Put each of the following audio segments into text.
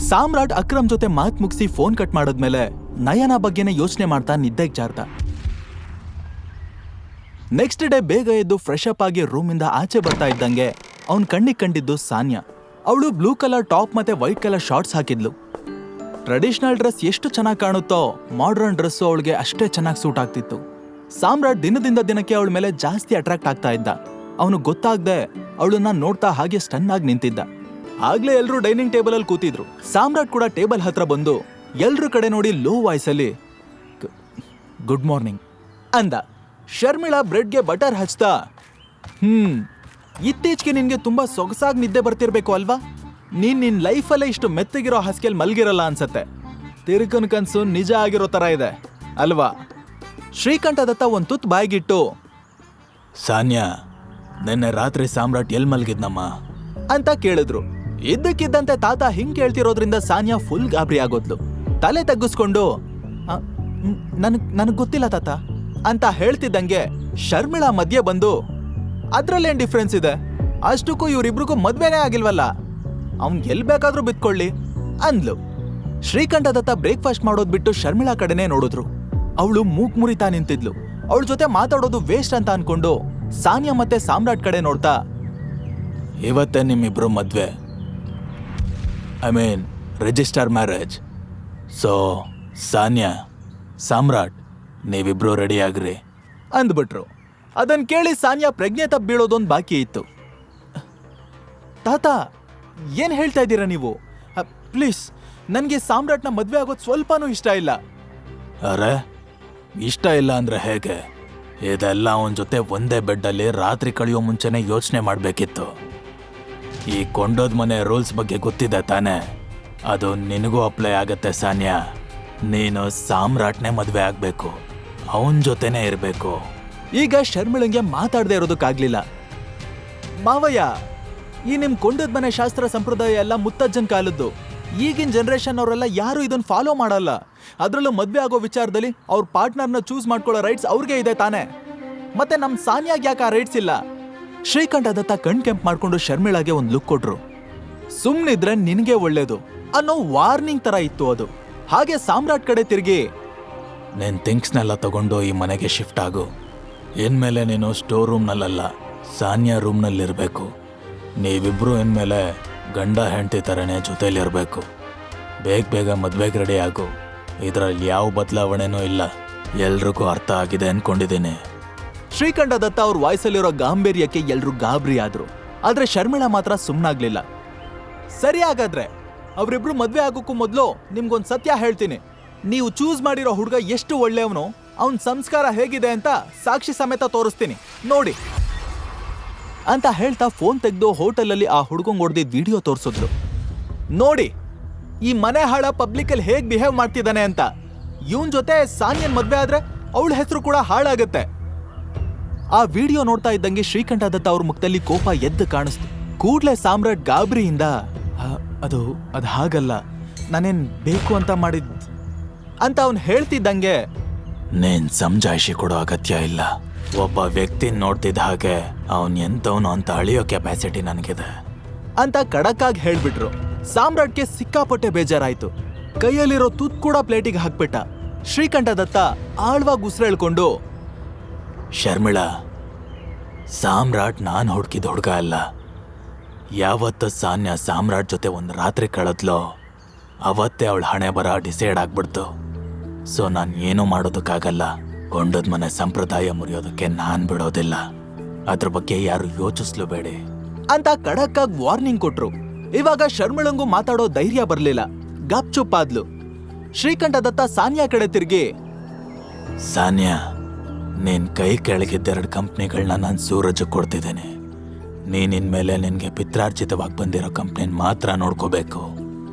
ಸಾಮ್ರಾಟ್ ಅಕ್ರಮ್ ಜೊತೆ ಮಾತ್ ಮುಗಿಸಿ ಫೋನ್ ಕಟ್ ಮಾಡಿದ್ಮೇಲೆ ನಯನ ಬಗ್ಗೆನೇ ಯೋಚನೆ ಮಾಡ್ತಾ ನಿದ್ದೆಗೆ ಜಾರ್ದ. ನೆಕ್ಸ್ಟ್ ಡೇ ಬೇಗ ಎದ್ದು ಫ್ರೆಶ್ ಅಪ್ ಆಗಿ ರೂಮಿಂದ ಆಚೆ ಬರ್ತಾ ಇದ್ದಂಗೆ ಅವನ್ ಕಣ್ಣಿಗೆ ಕಂಡಿದ್ದು ಸಾನ್ಯಾ. ಅವಳು ಬ್ಲೂ ಕಲರ್ ಟಾಪ್ ಮತ್ತೆ ವೈಟ್ ಕಲರ್ ಶಾರ್ಟ್ಸ್ ಹಾಕಿದ್ಲು. ಟ್ರೆಡಿಷನಲ್ ಡ್ರೆಸ್ ಎಷ್ಟು ಚೆನ್ನಾಗಿ ಕಾಣುತ್ತೋ ಮಾಡರ್ನ್ ಡ್ರೆಸ್ಸು ಅವಳಿಗೆ ಅಷ್ಟೇ ಚೆನ್ನಾಗಿ ಸೂಟ್ ಆಗ್ತಿತ್ತು. ಸಾಮ್ರಾಟ್ ದಿನದಿಂದ ದಿನಕ್ಕೆ ಅವಳ ಮೇಲೆ ಜಾಸ್ತಿ ಅಟ್ರಾಕ್ಟ್ ಆಗ್ತಾ ಇದ್ದ. ಅವನು ಗೊತ್ತಾಗ್ದೆ ಅವಳನ್ನ ನೋಡ್ತಾ ಹಾಗೆ ಸ್ಟನ್ ಆಗಿ ನಿಂತಿದ್ದ. ಆಗ್ಲೇ ಎಲ್ರು ಡೈನಿಂಗ್ ಟೇಬಲ್ ಅಲ್ಲಿ ಕೂತಿದ್ರು. ಸಾಮ್ರಾಟ್ ಕೂಡ ಟೇಬಲ್ ಹತ್ರ ಬಂದು ಎಲ್ರ ಕಡೆ ನೋಡಿ ಲೋ ವಾಯ್ಸ್ ಅಲ್ಲಿ ಗುಡ್ ಮಾರ್ನಿಂಗ್ ಅಂದ. ಶರ್ಮಿಳಾ ಬ್ರೆಡ್ಗೆ ಬಟರ್ ಹಚ್ತಾ ಇತ್ತೀಚೆಗೆ ನಿನ್ಗೆ ತುಂಬಾ ಸೊಗಸಾಗಿ ನಿದ್ದೆ ಬರ್ತಿರ್ಬೇಕು ಅಲ್ವಾ? ನೀನ್ ನಿನ್ ಲೈಫಲ್ಲೇ ಇಷ್ಟು ಮೆತ್ತಗಿರೋ ಹಾಸಿಗೆಲ್ ಮಲ್ಗಿರಲ್ಲ ಅನ್ಸತ್ತೆ. ತಿರುಕನ್ ಕನ್ಸು ನಿಜ ಆಗಿರೋ ತರ ಇದೆ ಅಲ್ವಾ? ಶ್ರೀಕಂಠ ದತ್ತ ಒಂದ್ ತುತ್ತು ಬಾಯಿಗಿಟ್ಟು, ಸಾನ್ಯಾ, ನಿನ್ನೆ ರಾತ್ರಿ ಸಾಮ್ರಾಟ್ ಎಲ್ ಮಲ್ಗಿದ್ನಮ್ಮ ಅಂತ ಕೇಳಿದ್ರು. ಇದ್ದಕ್ಕಿದ್ದಂತೆ ತಾತ ಹಿಂಗ್ ಕೇಳ್ತಿರೋದ್ರಿಂದ ಸಾನ್ಯಾ ಫುಲ್ ಗಾಬರಿ ಆಗೋದ್ಲು. ತಲೆ ತಗ್ಗಿಸ್ಕೊಂಡು ನನಗ್ ಗೊತ್ತಿಲ್ಲ ತಾತ ಅಂತ ಹೇಳ್ತಿದ್ದಂಗೆ ಶರ್ಮಿಳಾ ಮಧ್ಯೆ ಬಂದು, ಅದ್ರಲ್ಲೇನ್ ಡಿಫ್ರೆನ್ಸ್ ಇದೆ? ಅಷ್ಟಕ್ಕೂ ಇವ್ರಿಬ್ರಿಗೂ ಮದ್ವೆನೇ ಆಗಿಲ್ವಲ್ಲ, ಅವ್ನ್ ಎಲ್ ಬೇಕಾದ್ರೂ ಬಿತ್ಕೊಳ್ಳಿ ಅಂದ್ಲು. ಶ್ರೀಕಂಠ ದತ್ತ ಬ್ರೇಕ್ಫಾಸ್ಟ್ ಮಾಡೋದ್ ಬಿಟ್ಟು ಶರ್ಮಿಳಾ ಕಡೆನೆ ನೋಡಿದ್ರು. ಅವಳು ಮೂಕ್ ಮುರಿತಾ ನಿಂತಿದ್ಲು. ಅವಳ ಜೊತೆ ಮಾತಾಡೋದು ವೇಸ್ಟ್ ಅಂತ ಅನ್ಕೊಂಡು ಸಾನ್ಯಾ ಮತ್ತೆ ಸಾಮ್ರಾಟ್ ಕಡೆ ನೋಡ್ತಾ, ಇವತ್ತೇ ನಿಮ್ಮಿಬ್ರು ಮದ್ವೆ, I mean register marriage. So Sanya, Samrat, ನೀವಿಬ್ರು ರೆಡಿ ಆಗ್ರಿ ಅಂದ್ಬಿಟ್ರು. ಅದನ್ ಕೇಳಿ ಸಾನ್ಯಾ ಪ್ರಜ್ಞೆ ತಪ್ಪಿ ಬೀಳೋದೊಂದು ಬಾಕಿ ಇತ್ತು. ತಾತ, ಏನ್ ಹೇಳ್ತಾ ಇದ್ದೀರಾ ನೀವು? ಪ್ಲೀಸ್, ನನ್ಗೆ ಸಾಮ್ರಾಟ್ನ ಮದ್ವೆ ಆಗೋದು ಸ್ವಲ್ಪನೂ ಇಷ್ಟ ಇಲ್ಲ. ಅರೆ, ಇಷ್ಟ ಇಲ್ಲ ಅಂದ್ರೆ ಹೇಗೆ? ಇದೆಲ್ಲ ಅವನ ಜೊತೆ ಒಂದೇ ಬೆಡ್ಡಲ್ಲಿ ರಾತ್ರಿ ಕಳೆಯೋ ಮುಂಚೆನೆ ಯೋಚನೆ ಮಾಡ್ಬೇಕಿತ್ತು. ಈ ಕೊಂಡೋದ್ ಮನೆ ರೂಲ್ಸ್ ಬಗ್ಗೆ ಗೊತ್ತಿದೆ ತಾನೆ? ಅದು ನಿನಗೂ ಅಪ್ಲೈ ಆಗತ್ತೆ ಸಾನ್ಯಾ. ನೀನು ಸಾಮ್ರಾಟ್ನೇ ಮದ್ವೆ ಆಗ್ಬೇಕು, ಅವನ್ ಜೊತೆನೇ ಇರ್ಬೇಕು. ಈಗ ಶರ್ಮಿಳಂಗೆ ಮಾತಾಡದೆ ಇರೋದಕ್ಕಾಗ್ಲಿಲ್ಲ. ಮಾವಯ್ಯ, ಈ ನಿಮ್ ಕೊಂಡದ್ ಮನೆ ಶಾಸ್ತ್ರ ಸಂಪ್ರದಾಯ ಎಲ್ಲ ಮುತ್ತಜ್ಜನ್ ಕಾಲದ್ದು. ಈಗಿನ ಜನರೇಷನ್ ಅವರೆಲ್ಲ ಯಾರು ಇದನ್ನ ಫಾಲೋ ಮಾಡಲ್ಲ. ಅದ್ರಲ್ಲೂ ಮದ್ವೆ ಆಗೋ ವಿಚಾರದಲ್ಲಿ ಅವ್ರ ಪಾರ್ಟ್ನರ್ನ ಚೂಸ್ ಮಾಡ್ಕೊಳ್ಳೋ ರೈಟ್ಸ್ ಅವ್ರಿಗೆ ಇದೆ ತಾನೆ. ಮತ್ತೆ ನಮ್ ಸಾನ್ಯಾಗ್ ಯಾಕೆ ಆ ರೈಟ್ಸ್ ಇಲ್ಲ? ಶ್ರೀಕಂಠ ದತ್ತ ಕಣ್ ಕೆಂಪ್ ಮಾಡ್ಕೊಂಡು ಶರ್ಮಿಳಾಗೆ ಒಂದ್ ಲುಕ್ ಕೊಟ್ರು. ಸುಮ್ನಿದ್ರೆ ನಿನ್ಗೆ ಒಳ್ಳೇದು ಅನ್ನೋ ವಾರ್ನಿಂಗ್ ತರ ಇತ್ತು ಅದು. ಹಾಗೆ ಸಾಮ್ರಾಟ್ ಕಡೆ ತಿರುಗಿ, ನಿನ್ ಥಿಂಗ್ಸ್ನೆಲ್ಲ ತಗೊಂಡು ಈ ಮನೆಗೆ ಶಿಫ್ಟ್ ಆಗು. ಇನ್ಮೇಲೆ ನೀನು ಸ್ಟೋರ್ ರೂಮ್ನಲ್ಲ, ಸಾನ್ಯಾ ರೂಮ್ನಲ್ಲಿರ್ಬೇಕು. ನೀವಿಬ್ರು ಇನ್ಮೇಲೆ ಗಂಡ ಹೆಂಡತಿ ಥರನೇ ಜೊತೆಲಿರ್ಬೇಕು. ಬೇಗ ಮದ್ವೆಗೆ ರೆಡಿ ಆಗು. ಇದ್ರಲ್ಲಿ ಯಾವ ಬದಲಾವಣೆನೂ ಇಲ್ಲ. ಎಲ್ರಿಗೂ ಅರ್ಥ ಆಗಿದೆ ಅನ್ಕೊಂಡಿದ್ದೀನಿ. ಶ್ರೀಕಂಠ ದತ್ತ ಅವ್ರ ವಾಯ್ಸಲ್ಲಿರೋ ಗಾಂಭೀರ್ಯಕ್ಕೆ ಎಲ್ರು ಗಾಬರಿ ಆದ್ರು. ಆದ್ರೆ ಶರ್ಮಿಳಾ ಮಾತ್ರ ಸುಮ್ನಾಗ್ಲಿಲ್ಲ. ಸರಿ, ಹಾಗಾದ್ರೆ ಅವ್ರಿಬ್ರು ಮದ್ವೆ ಆಗೋಕ್ಕೂ ಮೊದ್ಲು ನಿಮ್ಗೊಂದ್ ಸತ್ಯ ಹೇಳ್ತೀನಿ. ನೀವು ಚೂಸ್ ಮಾಡಿರೋ ಹುಡುಗ ಎಷ್ಟು ಒಳ್ಳೆಯವನು, ಅವನ್ ಸಂಸ್ಕಾರ ಹೇಗಿದೆ ಅಂತ ಸಾಕ್ಷಿ ಸಮೇತ ತೋರಿಸ್ತೀನಿ ನೋಡಿ ಅಂತ ಹೇಳ್ತಾ ಫೋನ್ ತೆಗೆದು ಹೋಟೆಲಲ್ಲಿ ಆ ಹುಡುಗಂಗ್ ಹೊಡೆದಿದ್ದ ವಿಡಿಯೋ ತೋರಿಸಿದ್ಲು. ನೋಡಿ, ಈ ಮನೆ ಹಾಳ ಪಬ್ಲಿಕ್ ಅಲ್ಲಿ ಹೇಗ್ ಬಿಹೇವ್ ಮಾಡ್ತಿದ್ದಾನೆ ಅಂತ. ಇವನ್ ಜೊತೆ ಸಾನ್ಯನ್ ಮದ್ವೆ ಆದ್ರೆ ಅವಳ ಹೆಸರು ಕೂಡ ಹಾಳಾಗತ್ತೆ. ಆ ವಿಡಿಯೋ ನೋಡ್ತಾ ಇದ್ದಂಗೆ ಶ್ರೀಕಂಠ ದತ್ತ ಅವ್ರ ಮುಖದಲ್ಲಿ ಕೋಪ ಎದ್ದು ಕಾಣಿಸ್ತು. ಕೂಡ್ಲೆ ಸಾಮ್ರಾಟ್ ಗಾಬರಿಯಿಂದ, ಅದು ಹಾಗಲ್ಲ, ನಾನೇನ್ ಬೇಕು ಅಂತ ಮಾಡಿದ್ ಅಂತ ಅವನ್ ಹೇಳ್ತಿದ್ದಂಗೆ, ನೀನ್ ಸಮಜಾಯಿಷಿ ಕೊಡೋ ಅಗತ್ಯ ಇಲ್ಲ. ಒಬ್ಬ ವ್ಯಕ್ತಿ ನೋಡ್ತಿದ್ದ ಹಾಗೆ ಅವನ್ ಎಂತವನು ಅಂತ ಅಳಿಯೋ ಕೆಪಾಸಿಟಿ ನನಗಿದೆ ಅಂತ ಖಡಕ್ಕಾಗಿ ಹೇಳ್ಬಿಟ್ರು. ಸಾಮ್ರಾಟ್ಗೆ ಸಿಕ್ಕಾಪಟ್ಟೆ ಬೇಜಾರಾಯ್ತು. ಕೈಯಲ್ಲಿರೋ ತುತ್ ಕೂಡ ಪ್ಲೇಟಿಗೆ ಹಾಕ್ಬಿಟ್ಟ. ಶ್ರೀಕಂಠ ದತ್ತ ಆಳ್ವಾಗಿ ಉಸಿರೆಳ್ಕೊಂಡು, ಶರ್ಮಿಳಾ, ಸಾಮ್ರಾಟ್ ನಾನ್ ಹುಡುಕಿದ ಹುಡುಗ ಅಲ್ಲ. ಯಾವತ್ತು ಸಾನ್ಯಾ ಸಾಮ್ರಾಟ್ ಜೊತೆ ಒಂದು ರಾತ್ರಿ ಕಳೆದ್ಲೋ ಅವತ್ತೇ ಅವಳ ಹಣೆ ಬರ ಡಿಸೈಡ್ ಆಗ್ಬಿಡ್ತು. ಸೊ ನಾನು ಏನೂ ಮಾಡೋದಕ್ಕಾಗಲ್ಲ. ಕೊಂಡದ್ ಮನೆ ಸಂಪ್ರದಾಯ ಮುರಿಯೋದಕ್ಕೆ ನಾನ್ ಬಿಡೋದಿಲ್ಲ. ಅದ್ರ ಬಗ್ಗೆ ಯಾರು ಯೋಚಿಸ್ಲೂಬೇಡಿ ಅಂತ ಖಡಕ್ಕಾಗಿ ವಾರ್ನಿಂಗ್ ಕೊಟ್ರು. ಇವಾಗ ಶರ್ಮಿಳಂಗೂ ಮಾತಾಡೋ ಧೈರ್ಯ ಬರ್ಲಿಲ್ಲ. ಗಪ್ ಚುಪ್ಪಾದ್ಲು. ಶ್ರೀಕಂಠ ದತ್ತ ಸಾನ್ಯಾ ಕಡೆ ತಿರುಗಿ, ಸಾನ್ಯಾ, ನಿನ್ ಕೈ ಕೆಳಗಿದ್ದೆರಡು ಕಂಪ್ನಿಗಳನ್ನ ನಾನು ಸೂರಜ್ ಕೊಡ್ತಿದ್ದೇನೆ. ನೀನಿನ್ಮೇಲೆ ನಿನ್ಗೆ ಪಿತ್ರಾರ್ಜಿತವಾಗಿ ಬಂದಿರೋ ಕಂಪ್ನಿನ ಮಾತ್ರ ನೋಡ್ಕೋಬೇಕು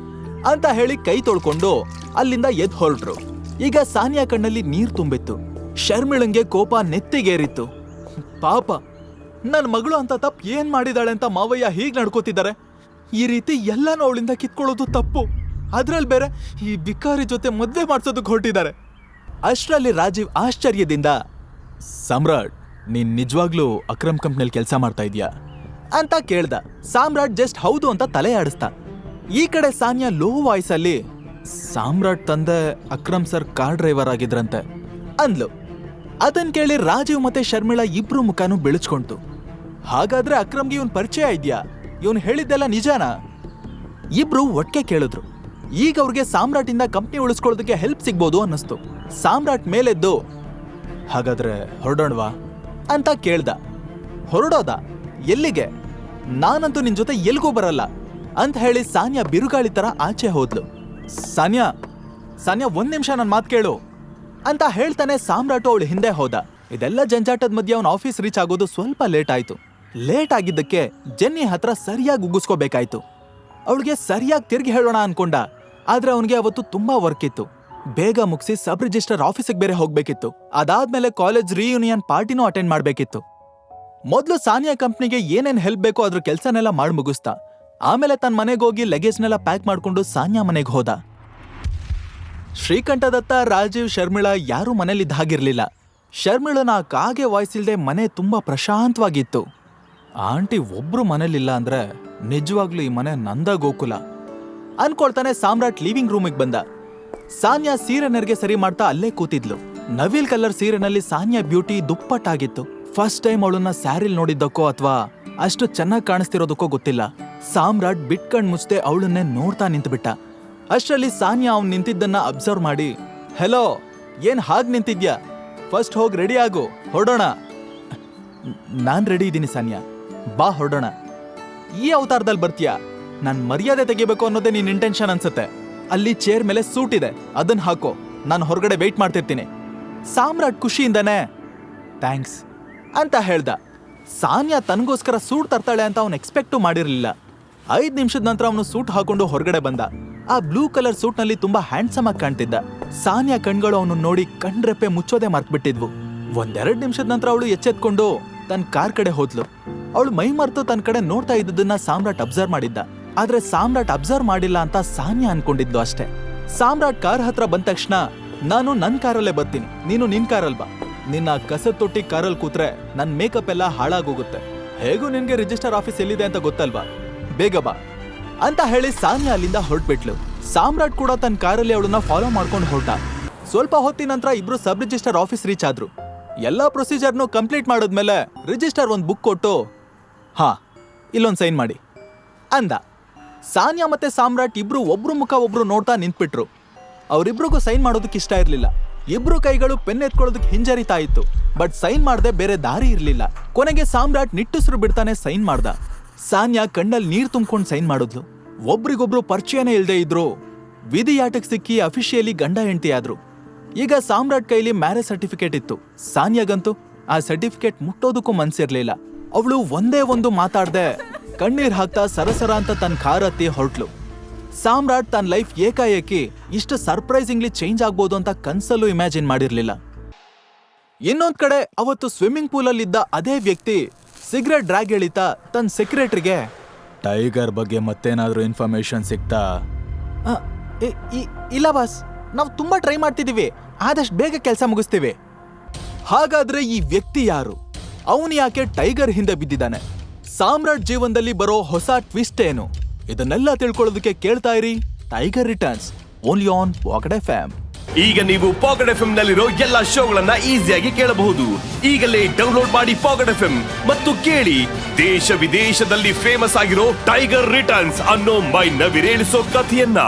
ಅಂತ ಹೇಳಿ ಕೈ ತೊಳ್ಕೊಂಡು ಅಲ್ಲಿಂದ ಎದ್ದು ಹೊರಟ್ರು. ಈಗ ಸಾನ್ಯಾ ಕಣ್ಣಲ್ಲಿ ನೀರ್ ತುಂಬಿತ್ತು. ಶರ್ಮಿಳಂಗೆ ಕೋಪ ನೆತ್ತಿಗೇರಿತ್ತು. ಪಾಪ, ನನ್ ಮಗಳು ಅಂತ ತಪ್ಪು ಏನ್ ಮಾಡಿದಾಳೆ ಅಂತ ಮಾವಯ್ಯ ಹೀಗ್ ನಡ್ಕೋತಿದ್ದಾರೆ. ಈ ರೀತಿ ಎಲ್ಲಾನು ಅವಳಿಂದ ಕಿತ್ಕೊಳ್ಳೋದು ತಪ್ಪು. ಅದ್ರಲ್ಲಿ ಬೇರೆ ಈ ಬಿಕಾರಿ ಜೊತೆ ಮದ್ವೆ ಮಾಡ್ಸೋದಕ್ಕೆ ಹೊರಟಿದ್ದಾರೆ. ಅಷ್ಟರಲ್ಲಿ ರಾಜೀವ್ ಆಶ್ಚರ್ಯದಿಂದ, ಸಾಮ್ರಾಟ್, ನೀನ್ ನಿಜವಾಗ್ಲೂ ಅಕ್ರಮ್ ಕಂಪ್ನಿಯಲ್ಲಿ ಕೆಲಸ ಮಾಡ್ತಾ ಇದೀಯಾ ಅಂತ ಕೇಳ್ದ. ಸಾಮ್ರಾಟ್ ಜಸ್ಟ್ ಹೌದು ಅಂತ ತಲೆ ಆಡಿಸ್ತಾ. ಈ ಕಡೆ ಸಾನ್ಯಾ ಲೋ ವಾಯ್ಸ್ ಅಲ್ಲಿ ಸಾಮ್ರಾಟ್ ತಂದೆ ಅಕ್ರಮ್ ಸರ್ ಕಾರ್ ಡ್ರೈವರ್ ಆಗಿದ್ರಂತೆ ಅಂದ್ಲು. ಅದನ್ ಕೇಳಿ ರಾಜೀವ್ ಮತ್ತೆ ಶರ್ಮಿಳಾ ಇಬ್ರು ಮುಖಾನು ಬೆಳಚ್ಕೊಂತು. ಹಾಗಾದ್ರೆ ಅಕ್ರಮ್ಗೆ ಇವನ್ ಪರಿಚಯ ಇದ್ಯಾ? ಇವನ್ ಹೇಳಿದ್ದೆಲ್ಲ ನಿಜಾನಾ? ಇಬ್ರು ಒಟ್ಟಿಗೆ ಕೇಳಿದ್ರು. ಈಗ ಅವ್ರಿಗೆ ಸಾಮ್ರಾಟಿಂದ ಕಂಪ್ನಿ ಉಳಿಸ್ಕೊಳ್ಳೋದಕ್ಕೆ ಹೆಲ್ಪ್ ಸಿಗ್ಬೋದು ಅನ್ನಿಸ್ತು. ಸಾಮ್ರಾಟ್ ಮೇಲೆದ್ದು ಹಾಗಾದ್ರೆ ಹೊರಡೋಣವಾ ಅಂತ ಕೇಳ್ದ. ಹೊರಡೋದ? ಎಲ್ಲಿಗೆ? ನಾನಂತೂ ನಿನ್ ಜೊತೆ ಎಲ್ಗೂ ಬರಲ್ಲ ಅಂತ ಹೇಳಿ ಸಾನ್ಯಾ ಬಿರುಗಾಳಿ ತರ ಆಚೆ ಹೋದ್ಲು. ಸಾನ್ಯಾ ಒಂದ್ ನಿಮಿಷ ನನ್ ಮಾತು ಕೇಳು ಅಂತ ಹೇಳ್ತಾನೆ ಸಾಮ್ರಾಟು ಅವಳು ಹಿಂದೆ ಹೋದ. ಇದೆಲ್ಲ ಜಂಜಾಟದ ಮಧ್ಯೆ ಅವನ ಆಫೀಸ್ ರೀಚ್ ಆಗೋದು ಸ್ವಲ್ಪ ಲೇಟ್ ಆಯ್ತು. ಲೇಟ್ ಆಗಿದ್ದಕ್ಕೆ ಜೆನ್ನಿ ಹತ್ರ ಸರಿಯಾಗಿ ಉಗಿಸ್ಕೋಬೇಕಾಯ್ತು. ಅವಳಿಗೆ ಸರಿಯಾಗಿ ತಿರ್ಗಿ ಹೇಳೋಣ ಅನ್ಕೊಂಡ. ಆದ್ರೆ ಅವನಿಗೆ ಅವತ್ತು ತುಂಬಾ ವರ್ಕ್ ಇತ್ತು. ಬೇಗ ಮುಗಿಸಿ ಸಬ್ ರಿಜಿಸ್ಟರ್ ಆಫೀಸಿಗೆ ಬೇರೆ ಹೋಗ್ಬೇಕಿತ್ತು. ಅದಾದ್ಮೇಲೆ ಕಾಲೇಜ್ ರಿಯೂನಿಯನ್ ಪಾರ್ಟಿನೂ ಅಟೆಂಡ್ ಮಾಡ್ಬೇಕಿತ್ತು. ಮೊದಲು ಸಾನಿಯಾ ಕಂಪ್ನಿಗೆ ಏನೇನ್ ಹೆಲ್ಪ್ ಬೇಕೋ ಅದ್ರ ಕೆಲ್ಸನೆಲ್ಲ ಮಾಡಿ ಮುಗಿಸ್ತಾ. ಆಮೇಲೆ ತನ್ನ ಮನೆಗೆ ಹೋಗಿ ಲಗೇಜ್ನೆಲ್ಲ ಪ್ಯಾಕ್ ಮಾಡ್ಕೊಂಡು ಸಾನ್ಯಾ ಮನೆಗೆ ಹೋದ. ಶ್ರೀಕಂಠದತ್ತ, ರಾಜೀವ್, ಶರ್ಮಿಳಾ ಯಾರೂ ಮನೇಲಿದ್ದ ಹಾಗಿರ್ಲಿಲ್ಲ. ಶರ್ಮಿಳನ ಕಾಗೆ ವಾಯ್ಸ್ ಇಲ್ದೆ ಮನೆ ತುಂಬಾ ಪ್ರಶಾಂತವಾಗಿತ್ತು. ಆಂಟಿ ಒಬ್ರು ಮನೇಲಿಲ್ಲ ಅಂದ್ರೆ ನಿಜವಾಗ್ಲೂ ಈ ಮನೆ ನಂದ ಗೋಕುಲ ಅನ್ಕೊಳ್ತಾನೆ ಸಾಮ್ರಾಟ್ ಲಿವಿಂಗ್ ರೂಮಿಗೆ ಬಂದ. ಸಾನ್ಯಾ ಸೀರೆ ನೆರಿಗೆ ಸರಿ ಮಾಡ್ತಾ ಅಲ್ಲೇ ಕೂತಿದ್ಲು. ನವಿಲ್ ಕಲರ್ ಸೀರೆನಲ್ಲಿ ಸಾನ್ಯಾ ಬ್ಯೂಟಿ ದುಪ್ಪಟ್ಟಾಗಿತ್ತು. ಫಸ್ಟ್ ಟೈಮ್ ಅವಳನ್ನ ಸ್ಯಾರಿಲ್ ನೋಡಿದ್ದಕ್ಕೋ ಅಥವಾ ಅಷ್ಟು ಚೆನ್ನಾಗಿ ಕಾಣಿಸ್ತಿರೋದಕ್ಕೋ ಗೊತ್ತಿಲ್ಲ. ಸಾಮ್ರಾಟ್ ಬಿಟ್ಕಂಡ್ ಮುಚ್ಚದೆ ಅವಳನ್ನೇ ನೋಡ್ತಾ ನಿಂತುಬಿಟ್ಟ. ಅಷ್ಟರಲ್ಲಿ ಸಾನ್ಯಾ ಅವ್ನು ನಿಂತಿದ್ದನ್ನ ಅಬ್ಸರ್ವ್ ಮಾಡಿ, ಹೆಲೋ, ಏನ್ ಹಾಗ್ ನಿಂತಿದ್ಯಾ? ಫಸ್ಟ್ ಹೋಗಿ ರೆಡಿ ಆಗು, ಹೊರಡೋಣ. ನಾನ್ ರೆಡಿ ಇದ್ದೀನಿ ಸಾನ್ಯಾ, ಬಾ ಹೊರಡೋಣ. ಈ ಅವತಾರದಲ್ಲಿ ಬರ್ತೀಯಾ? ನಾನ್ ಮರ್ಯಾದೆ ತೆಗಿಬೇಕು ಅನ್ನೋದೇ ನಿನ್ ಇಂಟೆನ್ಷನ್ ಅನ್ಸುತ್ತೆ. ಅಲ್ಲಿ ಚೇರ್ ಮೇಲೆ ಸೂಟ್ ಇದೆ, ಅದನ್ನ ಹಾಕೋ, ನಾನು ಹೊರಗಡೆ ವೆಯ್ಟ್ ಮಾಡ್ತಿರ್ತೀನಿ. ಸಾಮ್ರಾಟ್ ಖುಷಿಯಿಂದನೇ ಥ್ಯಾಂಕ್ಸ್ ಅಂತ ಹೇಳ್ದ. ಸಾನ್ಯಾ ತನಗೋಸ್ಕರ ಸೂಟ್ ತರ್ತಾಳೆ ಅಂತ ಅವನು ಎಕ್ಸ್ಪೆಕ್ಟು ಮಾಡಿರ್ಲಿಲ್ಲ. 5 ನಿಮಿಷದ ನಂತರ ಅವನು ಸೂಟ್ ಹಾಕೊಂಡು ಹೊರಗಡೆ ಬಂದ. ಆ ಬ್ಲೂ ಕಲರ್ ಸೂಟ್ ನಲ್ಲಿ ತುಂಬಾ ಹ್ಯಾಂಡ್ಸಮ್ ಆಗಿ ಕಾಣ್ತಿದ್ದ. ಸಾನ್ಯಾ ಕಣ್ಗಳು ಅವನು ನೋಡಿ ಕಣ್ರೆಪ್ಪೆ ಮುಚ್ಚೋದೆ ಮರ್ತ್ಬಿಟ್ಟಿದ್ವು. 1-2 ನಿಮಿಷದ ನಂತರ ಅವಳು ಎಚ್ಚೆತ್ಕೊಂಡು ತನ್ನ ಕಾರ್ ಕಡೆ ಹೋದ್ಲು. ಅವಳು ಮೈ ಮರ್ತು ತನ್ನ ಕಡೆ ನೋಡ್ತಾ ಇದ್ದದನ್ನ ಸಾಮ್ರಾಟ್ ಅಬ್ಸರ್ವ್ ಮಾಡಿದ್ದ. ಆದ್ರೆ ಸಾಮ್ರಾಟ್ ಅಬ್ಸರ್ವ್ ಮಾಡಿಲ್ಲ ಅಂತ ಸಾನ್ಯಾ ಅನ್ಕೊಂಡಿದ್ಲು ಅಷ್ಟೇ. ಸಾಮ್ರಾಟ್ ಕಾರ್ ಹತ್ರ ಬಂದ ತಕ್ಷಣ, ನಾನು ನನ್ ಕಾರಲ್ಲೇ ಬರ್ತೀನಿ, ನೀನು ನಿನ್ ಕಾರಲ್ಲಿ ಬಾ. ನಿನ್ನ ಕಸದ ತೊಟ್ಟಿ ಕಾರಲ್ಲಿ ಕೂತ್ರೆ ನನ್ ಮೇಕಪ್ ಎಲ್ಲ ಹಾಳಾಗೋಗುತ್ತೆ. ಹೇಗೂ ನಿನ್ಗೆ ರಿಜಿಸ್ಟರ್ ಆಫೀಸ್ ಎಲ್ಲಿದೆ ಅಂತ ಗೊತ್ತಲ್ವಾ, ಬೇಗ ಬಾ ಅಂತ ಹೇಳಿ ಸಾನ್ಯಾ ಅಲ್ಲಿಂದ ಹೊರಟ್ಬಿಟ್ಲು. ಸಾಮ್ರಾಟ್ ಕೂಡ ತನ್ನ ಕಾರಲ್ಲಿ ಅವಳನ್ನ ಫಾಲೋ ಮಾಡ್ಕೊಂಡು ಹೊರಟ. ಸ್ವಲ್ಪ ಹೊತ್ತಿನ ನಂತರ ಇಬ್ರು ಸಬ್ ರಿಜಿಸ್ಟರ್ ಆಫೀಸ್ ರೀಚ್ ಆದ್ರು. ಎಲ್ಲಾ ಪ್ರೊಸೀಜರ್ನು ಕಂಪ್ಲೀಟ್ ಮಾಡಿದ್ಮೇಲೆ ರಿಜಿಸ್ಟರ್ ಒಂದು ಬುಕ್ ಕೊಟ್ಟು, ಹಾ ಇಲ್ಲೊಂದು ಸೈನ್ ಮಾಡಿ ಅಂದ. ಸಾನ್ಯಾ ಮತ್ತೆ ಸಾಮ್ರಾಟ್ ಇಬ್ರು ಒಬ್ರು ಮುಖ ಒಬ್ರು ನೋಡ್ತಾ ನಿಂತ್ಬಿಟ್ರು. ಅವರಿಬ್ರಿಗೂ ಸೈನ್ ಮಾಡೋದಕ್ಕೆ ಇಷ್ಟ ಇರ್ಲಿಲ್ಲ. ಇಬ್ರು ಕೈಗಳು ಪೆನ್ ಎತ್ಕೊಳ್ಳೋದಕ್ಕೆ ಹಿಂಜರಿತಾ ಇತ್ತು. ಬಟ್ ಸೈನ್ ಮಾಡದೆ ಬೇರೆ ದಾರಿ ಇರ್ಲಿಲ್ಲ. ಕೊನೆಗೆ ಸಾಮ್ರಾಟ್ ನಿಟ್ಟುಸಿರು ಬಿಡ್ತಾನೆ ಸೈನ್ ಮಾಡ್ದ. ಸಾನ್ಯಾ ಕಣ್ಣಲ್ಲಿ ನೀರ್ ತುಂಬ್ಕೊಂಡು ಸೈನ್ ಮಾಡಿದ್ಲು. ಒಬ್ರಿಗೊಬ್ರು ಪರಿಚಯನೇ ಇಲ್ದೇ ಇದ್ರು. ವಿಧಿಯಾಟಕ್ಕೆ ಸಿಕ್ಕಿ ಅಫಿಷಿಯಲಿ ಗಂಡ ಹೆಂಡತಿ ಆದ್ರು. ಈಗ ಸಾಮ್ರಾಟ್ ಕೈಲಿ ಮ್ಯಾರೇಜ್ ಸರ್ಟಿಫಿಕೇಟ್ ಇತ್ತು. ಸಾನ್ಯಾಗಂತೂ ಆ ಸರ್ಟಿಫಿಕೇಟ್ ಮುಟ್ಟೋದಕ್ಕೂ ಮನ್ಸಿರ್ಲಿಲ್ಲ. ಅವಳು ಒಂದೇ ಒಂದು ಮಾತಾಡ್ದೆ ಕಣ್ಣೀರ್ ಹಾಕ್ತಾ ಸರಸರ ಅಂತ ತನ್ನ ಕಾರ್ ಹತ್ತಿ ಹೊರಟ್ಲು. ಸಾಮ್ರಾಟ್ ತನ್ನ ಲೈಫ್ ಏಕಾಏಕಿ ಇಷ್ಟು ಸರ್ಪ್ರೈಸಿಂಗ್ಲಿ ಚೇಂಜ್ ಆಗ್ಬೋದು ಅಂತ ಕನ್ಸಲ್ಲೂ ಇಮ್ಯಾಜಿನ್ ಮಾಡಿರ್ಲಿಲ್ಲ. ಇನ್ನೊಂದ್ ಕಡೆ ಅವತ್ತು ಸ್ವಿಮ್ಮಿಂಗ್ ಪೂಲಲ್ಲಿದ್ದ ಅದೇ ವ್ಯಕ್ತಿ ಸಿಗರೇಟ್ ಡ್ರ್ಯಾಗ್ ಎಳಿತಾ ತನ್ನ ಸೆಕ್ರೆಟರಿಗೆ, ಟೈಗರ್ ಬಗ್ಗೆ ಮತ್ತೇನಾದ್ರೂ ಇನ್ಫಾರ್ಮೇಶನ್ ಸಿಗ್ತಾ? ಇಲ್ಲ ಬಾಸ್, ನಾವು ತುಂಬಾ ಟ್ರೈ ಮಾಡ್ತಿದೀವಿ, ಆದಷ್ಟು ಬೇಗ ಕೆಲಸ ಮುಗಿಸ್ತೀವಿ. ಹಾಗಾದ್ರೆ ಈ ವ್ಯಕ್ತಿ ಯಾರು? ಅವನು ಯಾಕೆ ಟೈಗರ್ ಹಿಂದೆ ಬಿದ್ದಿದ್ದಾನೆ? ಸಾಮ್ರಾಟ್ ಜೀವನದಲ್ಲಿ ಬರೋ ಹೊಸ ಟ್ವಿಸ್ಟ್ ಏನು? ಇದನ್ನೆಲ್ಲ ತಿಳ್ಕೊಳ್ಳೋದಕ್ಕೆ ಕೇಳ್ತಾ ಇರಿ tiger returns, only on pocket FM. ಈಗ ನೀವು ಪಾಕೆಟ್ ಎಫ್ಎಂ ನಲ್ಲಿರೋ ಎಲ್ಲಾ ಶೋಗಳನ್ನ ಈಸಿಯಾಗಿ ಕೇಳಬಹುದು. ಈಗಲೇ ಡೌನ್ಲೋಡ್ ಮಾಡಿ ಪಾಕೆಟ್ ಎಫ್ಎಂ ಮತ್ತು ಕೇಳಿ ದೇಶ ವಿದೇಶದಲ್ಲಿ ಫೇಮಸ್ ಆಗಿರೋ ಟೈಗರ್ ರಿಟರ್ನ್ಸ್ ಅನ್ನೋ ಮೈ ನವಿರೇಳಿಸೋ ಕಥೆಯನ್ನ.